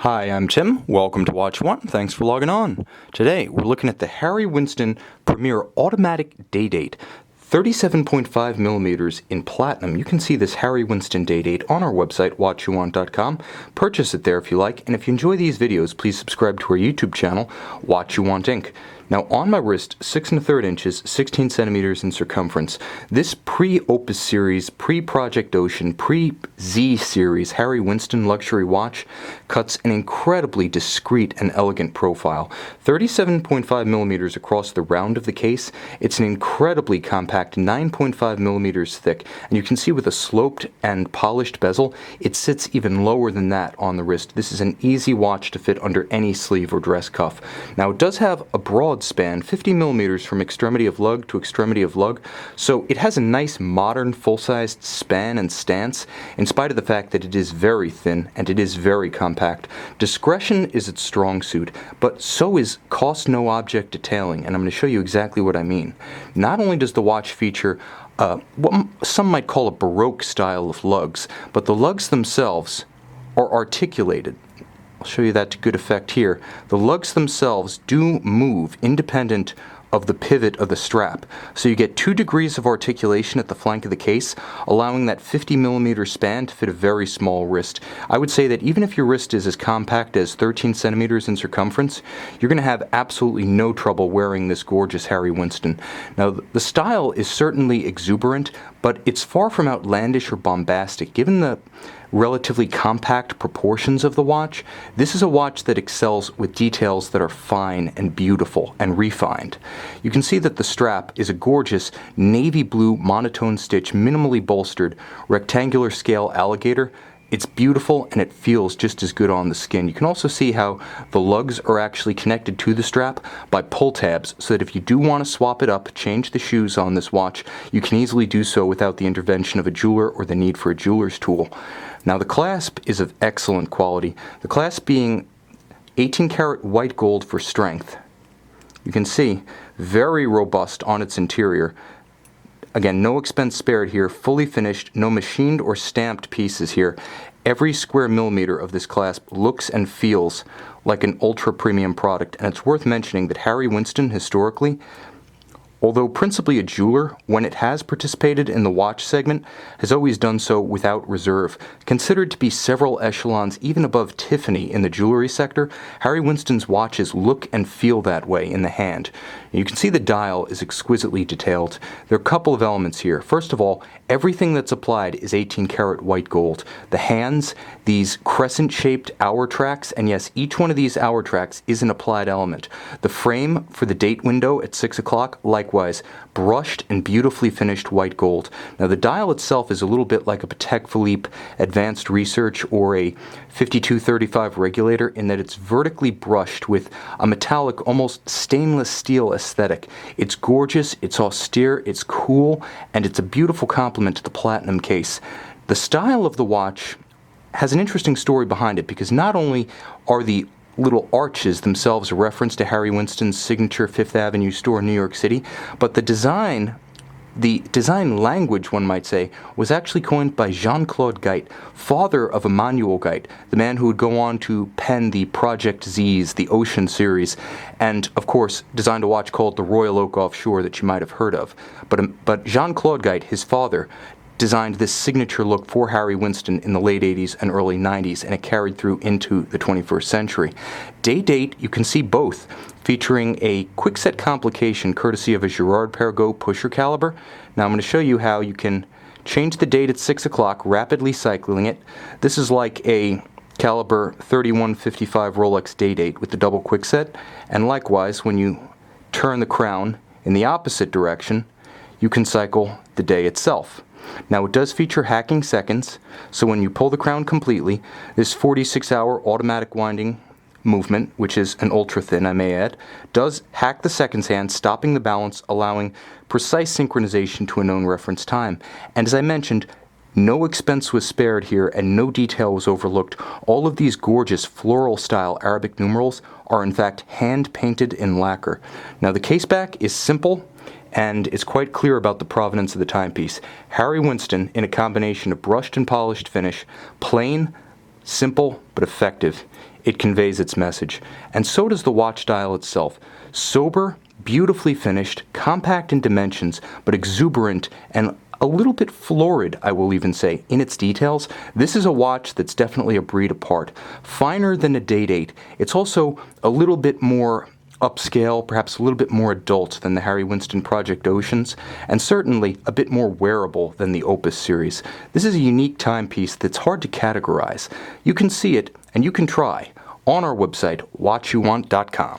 Hi, I'm Tim. Welcome to Watch One. Thanks for logging on. Today, we're looking at the Harry Winston Premier Automatic Day Date, 37.5 millimeters in platinum. You can see this Harry Winston Day Date on our website, watchyouwant.com. Purchase it there if you like, and if you enjoy these videos, please subscribe to our YouTube channel, Watch You Want Inc. Now, on my wrist, 6 1/3 inches, 16 centimeters in circumference, this pre-Opus series, pre-Project Ocean, pre-Z series Harry Winston luxury watch cuts an incredibly discreet and elegant profile. 37.5 millimeters across the round of the case. It's an incredibly compact 9.5 millimeters thick, and you can see with a sloped and polished bezel, it sits even lower than that on the wrist. This is an easy watch to fit under any sleeve or dress cuff. Now, it does have a broad span, 50 millimeters from extremity of lug to extremity of lug, so it has a nice modern full-sized span and stance, in spite of the fact that it is very thin and it is very compact. Discretion is its strong suit, but so is cost-no-object detailing, and I'm going to show you exactly what I mean. Not only does the watch feature what some might call a Baroque style of lugs, but the lugs themselves are articulated. I'll show you that to good effect here. The lugs themselves do move independent of the pivot of the strap. So you get 2 degrees of articulation at the flank of the case, allowing that 50 millimeter span to fit a very small wrist. I would say that even if your wrist is as compact as 13 centimeters in circumference, you're going to have absolutely no trouble wearing this gorgeous Harry Winston. Now, the style is certainly exuberant, but it's far from outlandish or bombastic. Given the relatively compact proportions of the watch, this is a watch that excels with details that are fine and beautiful and refined. You can see that the strap is a gorgeous navy blue monotone stitch, minimally bolstered, rectangular scale alligator. It's beautiful and it feels just as good on the skin. You can also see how the lugs are actually connected to the strap by pull tabs, so that if you do want to swap it up, change the shoes on this watch, you can easily do so without the intervention of a jeweler or the need for a jeweler's tool. Now, the clasp is of excellent quality, the clasp being 18 karat white gold for strength. You can see very robust on its interior. Again, no expense spared here, fully finished, no machined or stamped pieces here. Every square millimeter of this clasp looks and feels like an ultra premium product, and it's worth mentioning that Harry Winston, historically, although principally a jeweler, when it has participated in the watch segment, has always done so without reserve. Considered to be several echelons even above Tiffany in the jewelry sector, Harry Winston's watches look and feel that way in the hand. You can see the dial is exquisitely detailed. There are a couple of elements here. First of all, everything that's applied is 18 karat white gold. The hands, these crescent-shaped hour tracks, and yes, each one of these hour tracks is an applied element. The frame for the date window at 6 o'clock, likewise, brushed and beautifully finished white gold. Now, the dial itself is a little bit like a Patek Philippe Advanced Research or a 5235 regulator in that it's vertically brushed with a metallic, almost stainless steel aesthetic. It's gorgeous, it's austere, it's cool, and it's a beautiful complement to the platinum case. The style of the watch has an interesting story behind it, because not only are the little arches themselves a reference to Harry Winston's signature Fifth Avenue store in New York City, but the design language, one might say, was actually coined by Jean-Claude Guite, father of Emmanuel Guite, the man who would go on to pen the Project Z's, the Ocean series, and, of course, designed a watch called the Royal Oak Offshore that you might have heard of. But Jean-Claude Guite, his father, designed this signature look for Harry Winston in the late 80s and early 90s, and it carried through into the 21st century. Day date, you can see both, featuring a quick-set complication courtesy of a Girard-Perregaux pusher caliber. Now I'm going to show you how you can change the date at 6 o'clock, rapidly cycling it. This is like a caliber 3155 Rolex day date with the double quick-set, and likewise, when you turn the crown in the opposite direction, you can cycle the day itself. Now, it does feature hacking seconds, so when you pull the crown completely, this 46-hour automatic winding movement, which is an ultra-thin, I may add, does hack the seconds hand, stopping the balance, allowing precise synchronization to a known reference time. And as I mentioned, no expense was spared here and no detail was overlooked. All of these gorgeous floral-style Arabic numerals are in fact hand-painted in lacquer. Now, the caseback is simple, and it's quite clear about the provenance of the timepiece. Harry Winston in a combination of brushed and polished finish, plain, simple, but effective. it conveys its message. And so does the watch dial itself. Sober, beautifully finished, compact in dimensions, but exuberant and a little bit florid, I will even say, in its details. This is a watch that's definitely a breed apart. Finer than a Day-Date. It's also a little bit more upscale, perhaps a little bit more adult than the Harry Winston Project Oceans, and certainly a bit more wearable than the Opus series. This is a unique timepiece that's hard to categorize. You can see it, and you can try, on our website, watchyouwant.com.